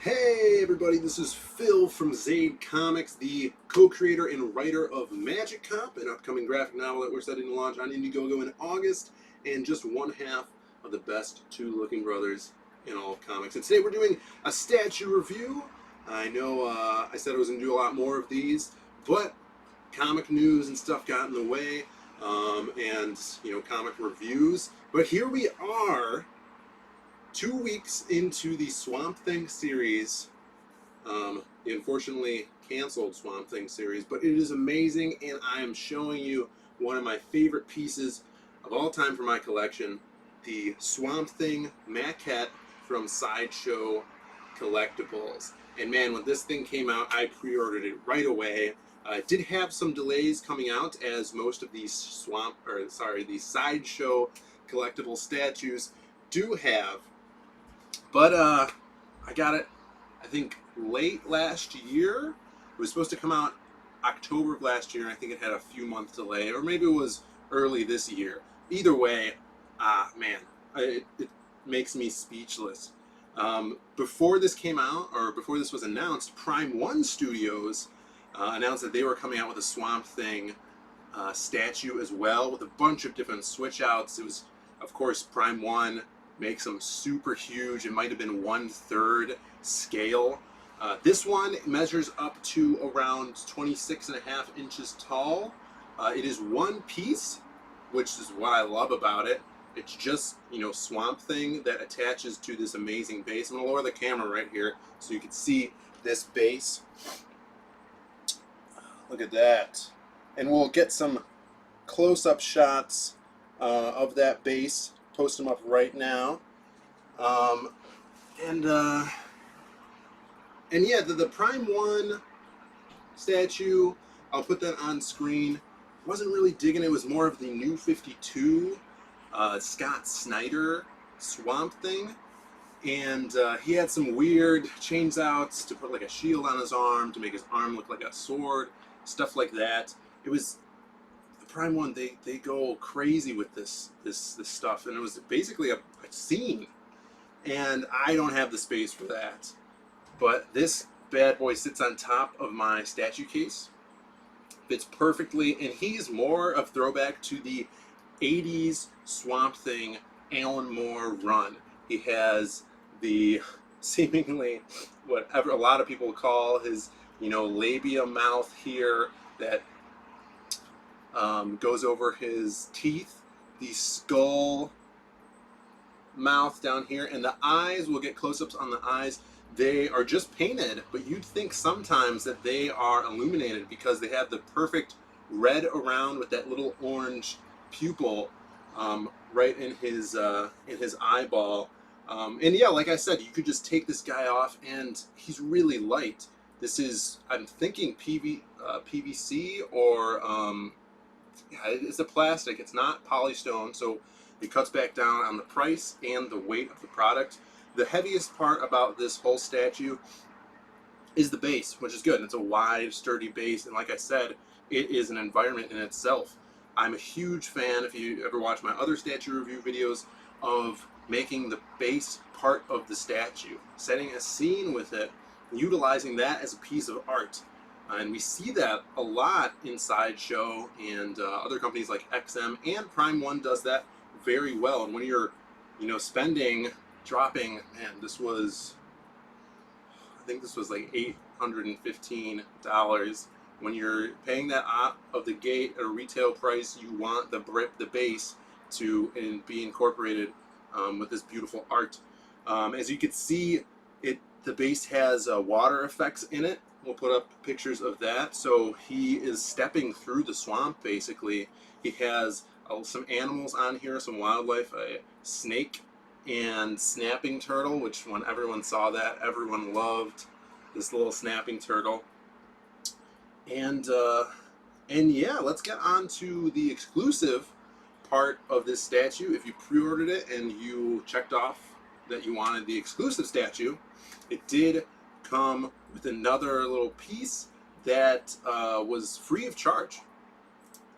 Hey everybody, this is Phil from Zaid Comics, the co-creator and writer of Magic Cop, an upcoming graphic novel that we're setting to launch on Indiegogo in August, and just one half of the best two-looking brothers in all of comics. And today we're doing a statue review. I know I said I was going to do a lot more of these, but comic news and stuff got in the way, and comic reviews. But here we are, 2 weeks into the Swamp Thing series, the unfortunately canceled Swamp Thing series, but it is amazing, and I am showing you one of my favorite pieces of all time for my collection, the Swamp Thing Maquette from Sideshow Collectibles. And man, when this thing came out, I pre-ordered it right away. It did have some delays coming out, as most of these Sideshow Collectible statues do have. But I got it, I think, late last year. It was supposed to come out October of last year, and I think it had a few month delay, or maybe it was early this year. Either way, man, it makes me speechless. Before this came out, or before this was announced, Prime One Studios announced that they were coming out with a Swamp Thing statue as well, with a bunch of different switch outs. It was, of course, Prime One makes them super huge. It might have been 1/3 scale. This one measures up to around 26.5 inches tall. It is one piece, which is what I love about it. It's just, Swamp Thing that attaches to this amazing base. I'm going to lower the camera right here so you can see this base. Look at that. And we'll get some close-up shots of that base. Post them up right now. And yeah, the Prime One statue, I'll put that on screen. Wasn't really digging it. It was more of the New 52 Scott Snyder Swamp Thing. And he had some weird change outs to put like a shield on his arm to make his arm look like a sword, stuff like that. It was Prime One, they go crazy with this stuff, and it was basically a scene, and I don't have the space for that. But this bad boy sits on top of my statue case, fits perfectly, and he's more of throwback to the 80s Swamp Thing Alan Moore run. He has the seemingly whatever a lot of people call his labia mouth here that goes over his teeth, the skull mouth down here, and the eyes, we'll get close-ups on the eyes. They are just painted, but you'd think sometimes that they are illuminated because they have the perfect red around with that little orange pupil right in his eyeball. And yeah, like I said, you could just take this guy off, and he's really light. This is, I'm thinking PVC or yeah, it's a plastic. It's not polystone, so it cuts back down on the price and the weight of the product. The heaviest part about this whole statue is the base, which is good. It's a wide, sturdy base, and like I said, it is an environment in itself. I'm a huge fan, if you ever watch my other statue review videos, of making the base part of the statue, setting a scene with it, utilizing that as a piece of art. And we see that a lot in Sideshow, and other companies like XM and Prime One does that very well. And when you're, dropping, man, this was, I think this was like $815. When you're paying that out of the gate at a retail price, you want the base to be incorporated with this beautiful art. As you can see, the base has water effects in it. We'll put up pictures of that. So he is stepping through the swamp, basically. He has some animals on here, some wildlife, a snake and snapping turtle, which when everyone saw that, everyone loved this little snapping turtle. And yeah, let's get on to the exclusive part of this statue. If you pre-ordered it and you checked off that you wanted the exclusive statue, it did come with another little piece that was free of charge,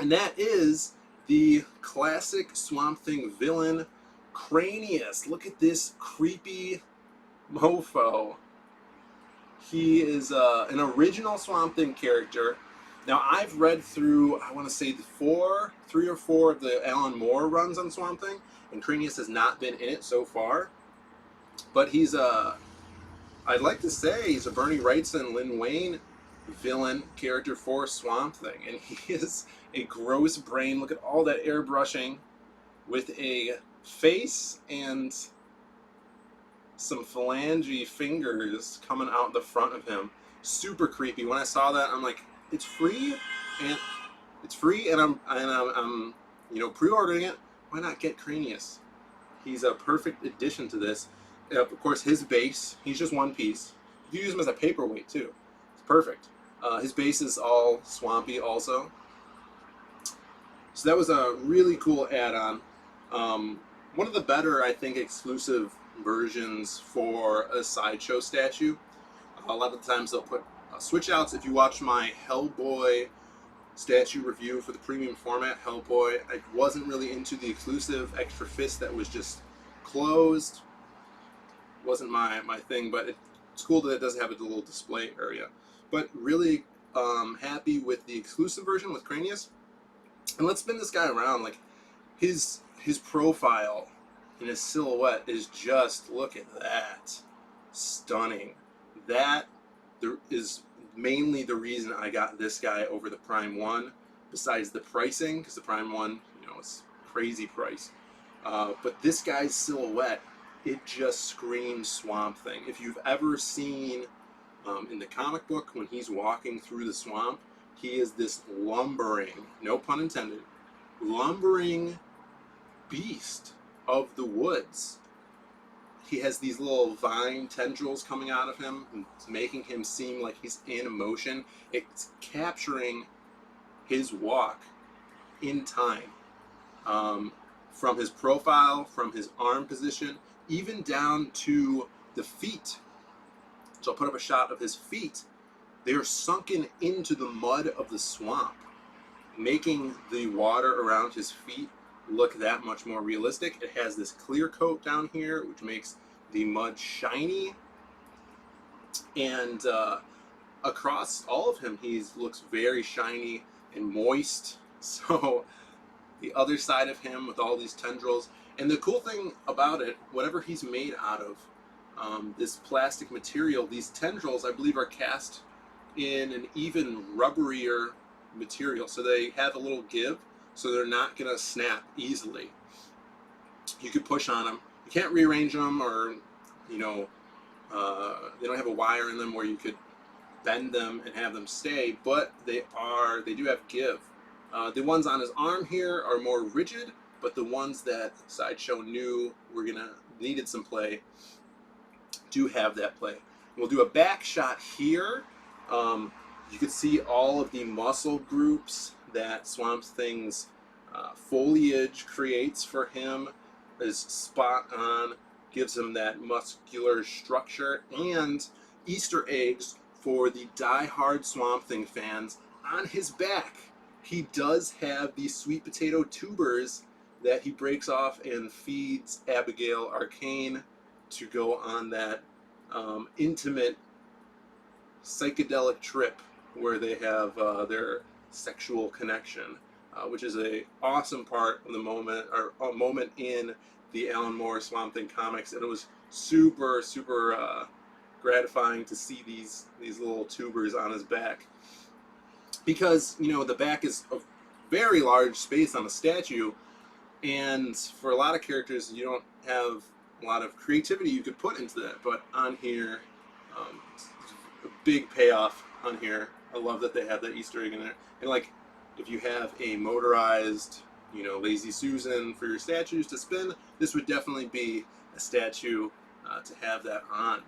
and that is the classic Swamp Thing villain, Cranius. Look at this creepy mofo. He is an original Swamp Thing character. Now, I've read through, I want to say, 3 or 4 of the Alan Moore runs on Swamp Thing, and Cranius has not been in it so far. But he's I'd like to say he's a Bernie Wrightson, Lin Wayne villain character for Swamp Thing. And he is a gross brain. Look at all that airbrushing with a face and some phalange fingers coming out the front of him. Super creepy. When I saw that, I'm like, it's free, and I'm pre-ordering it. Why not get Cranius? He's a perfect addition to this. Of course, his base, he's just one piece. You use him as a paperweight too. It's perfect. His base is all swampy also. So that was a really cool add-on. One of the better, I think, exclusive versions for a Sideshow statue. A lot of the times they'll put switch outs. If you watch my Hellboy statue review for the premium format, Hellboy, I wasn't really into the exclusive extra fist that was just closed. Wasn't my thing, but it's cool that it does have a little display area. But really happy with the exclusive version with Cranius. And let's spin this guy around. Like his profile and his silhouette is just, look at that, stunning. That there is mainly the reason I got this guy over the Prime 1, besides the pricing, because the Prime 1, it's crazy price. But this guy's silhouette, it just screams Swamp Thing. If you've ever seen in the comic book when he's walking through the swamp, he is this lumbering, no pun intended, lumbering beast of the woods. He has these little vine tendrils coming out of him, making him seem like he's in motion. It's capturing his walk in time. From his profile, from his arm position, even down to the feet. So I'll put up a shot of his feet. They're sunken into the mud of the swamp, making the water around his feet look that much more realistic. It has this clear coat down here, which makes the mud shiny. And across all of him, he looks very shiny and moist. So the other side of him with all these tendrils. And the cool thing about it, whatever he's made out of, this plastic material, these tendrils, I believe, are cast in an even rubberier material. So they have a little give, so they're not going to snap easily. You could push on them. You can't rearrange them, or, they don't have a wire in them where you could bend them and have them stay, but they do have give. The ones on his arm here are more rigid, but the ones that Sideshow knew needed some play do have that play. We'll do a back shot here. You can see all of the muscle groups that Swamp Thing's foliage creates for him is spot on, gives him that muscular structure, and Easter eggs for the die-hard Swamp Thing fans. On his back, he does have these sweet potato tubers that he breaks off and feeds Abigail Arcane to go on that intimate psychedelic trip where they have their sexual connection, which is a awesome part of the moment, or a moment in the Alan Moore Swamp Thing comics, and it was super gratifying to see these little tubers on his back, because the back is a very large space on a statue, and for a lot of characters you don't have a lot of creativity you could put into that, but on here, a big payoff on here. I love that they have that Easter egg in there. And like, if you have a motorized, Lazy Susan for your statues to spin, this would definitely be a statue to have that on.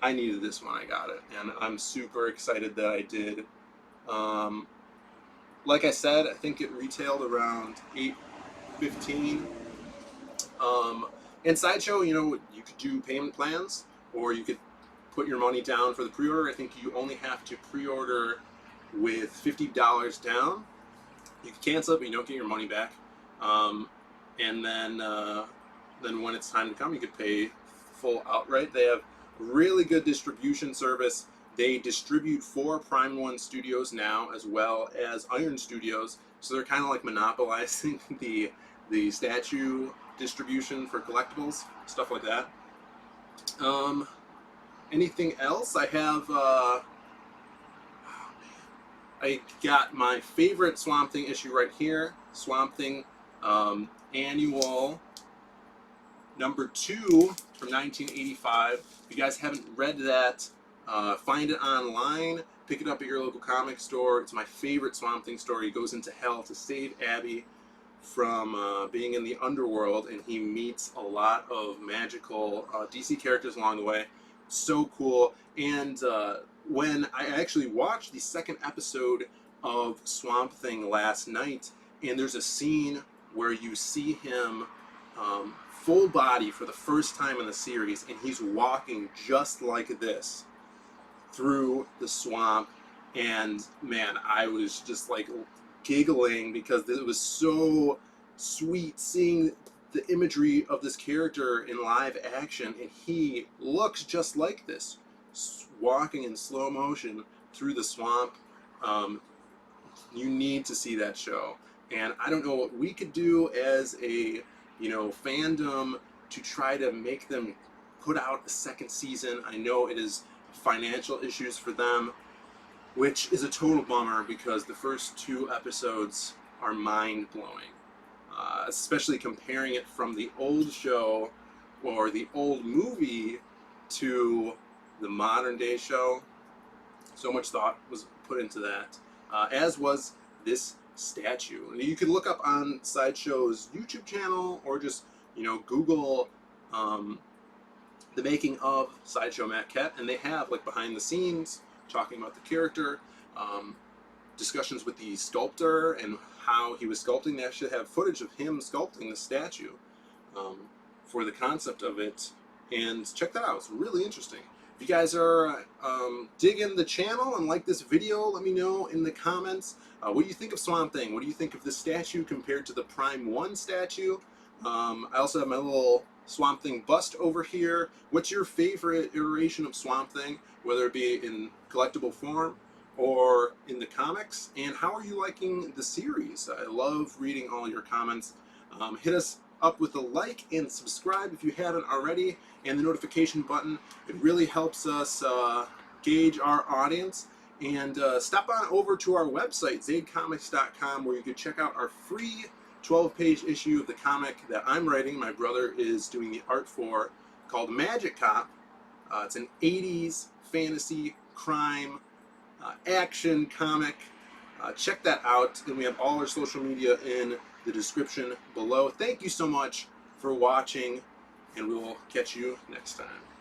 I needed this when I got it, and I'm super excited that I did. Like I said, I think it retailed around $8.15. And Sideshow, you could do payment plans, or you could put your money down for the pre-order. I think you only have to pre-order with $50 down. You can cancel it, but you don't get your money back. And then then when it's time to come, you could pay full outright. They have really good distribution service. They distribute for Prime One Studios now, as well as Iron Studios. So they're kind of like monopolizing the statue distribution for collectibles, stuff like that. Anything else? I have. I got my favorite Swamp Thing issue right here. Swamp Thing Annual #2 from 1985. If you guys haven't read that, find it online. Pick it up at your local comic store. It's my favorite Swamp Thing story. He goes into hell to save Abby from being in the underworld, and he meets a lot of magical DC characters along the way. So cool. And when I actually watched the second episode of Swamp Thing last night, and there's a scene where you see him full body for the first time in the series, and he's walking just like this through the swamp, and man, I was just like giggling because it was so sweet seeing the imagery of this character in live action, and he looks just like this, walking in slow motion through the swamp. You need to see that show, and I don't know what we could do as a fandom to try to make them put out a second season. I know it is financial issues for them, which is a total bummer because the first 2 episodes are mind-blowing, especially comparing it from the old show or the old movie to the modern day show. So much thought was put into that, as was this statue. And you can look up on Sideshow's YouTube channel, or just Google the making of Sideshow Maquette, and they have like behind the scenes talking about the character, discussions with the sculptor and how he was sculpting. They actually have footage of him sculpting the statue for the concept of it, and check that out. It's really interesting. If you guys are digging the channel and like this video, let me know in the comments. What do you think of Swamp Thing? What do you think of this statue compared to the Prime 1 statue? I also have my little Swamp Thing bust over here. What's your favorite iteration of Swamp Thing, whether it be in collectible form or in the comics? And how are you liking the series? I love reading all your comments. Hit us up with a like and subscribe if you haven't already, and the notification button. It really helps us gauge our audience. And stop on over to our website, zaidcomics.com, where you can check out our free 12-page issue of the comic that I'm writing. My brother is doing the art for, called Magic Cop. It's an 80s fantasy crime action comic. Check that out, and we have all our social media in the description below. Thank you so much for watching, and we will catch you next time.